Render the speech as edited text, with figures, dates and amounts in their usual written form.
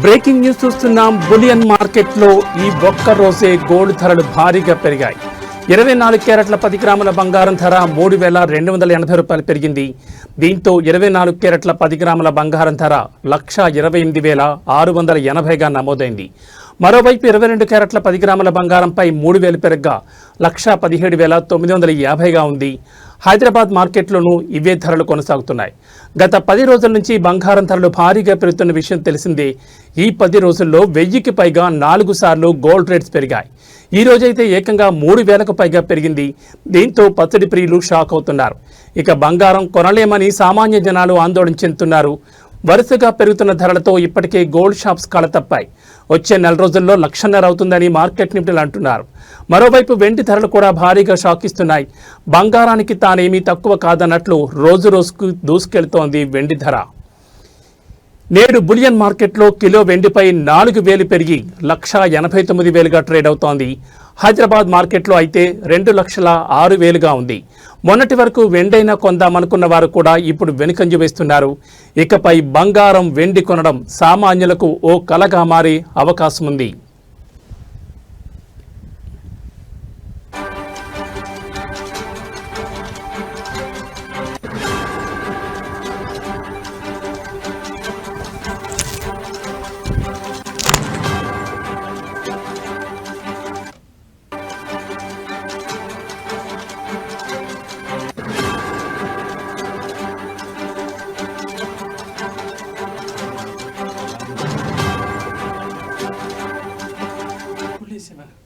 Breaking news చూస్తున్నాం. Bullion మార్కెట్లో ఈ ఒక్క రోజే గోల్డ్ ధరలు భారీగా పెరిగాయి. 24 క్యారెట్ల 10 గ్రాముల బంగారం ధర 3,280 రూపాయలు పెరిగింది. దీంతో 24 క్యారెట్ల 10 గ్రాముల బంగారం ధర 1,28,680గా నమోదైంది. మరోవైపు 22 క్యారెట్ల 10 గ్రాముల బంగారంపై 3,000 పెరగ్గా 1,17,950గా ఉంది. హైదరాబాద్ మార్కెట్లోనూ ఇవే ధరలు కొనసాగుతున్నాయి. గత 10 రోజుల నుంచి బంగారం ధరలు భారీగా పెరుగుతున్న విషయం తెలిసిందే. ఈ 10 రోజుల్లో 1000కి పైగా 4 సార్లు గోల్డ్ రేట్స్ పెరిగాయి. ఈ రోజైతే ఏకంగా 3,000కు పైగా పెరిగింది. దీంతో పచ్చడి ప్రియులు షాక్ అవుతున్నారు. ఇక బంగారం కొనలేమని సామాన్య జనాలు ఆందోళన చెందుతున్నారు. వరుసగా పెరుగుతున్న ధరలతో ఇప్పటికే గోల్డ్ షాప్స్ కళతప్పాయి. వచ్చే నెల రోజుల్లో 1,50,000 అవుతుందని మార్కెట్ నిపుణులు అంటున్నారు. మరోవైపు వెండి ధరలు కూడా భారీగా షాక్ ఇస్తున్నాయి. బంగారానికి తానేమీ తక్కువ కాదన్నట్లు రోజు రోజుకు దూసుకెళ్తోంది వెండి ధర. నేడు బులియన్ మార్కెట్లో కిలో వెండిపై 4,000 పెరిగి 1,89,000గా ట్రేడ్ అవుతోంది. హైదరాబాద్ మార్కెట్లో అయితే 2,06,000గా ఉంది. మొన్నటి వరకు వెండైనా కొందామనుకున్న వారు కూడా ఇప్పుడు వెనుకంజ వేస్తున్నారు. ఇకపై బంగారం వెండి కొనడం సామాన్యులకు ఓ కలగా మారే అవకాశం ఉంది.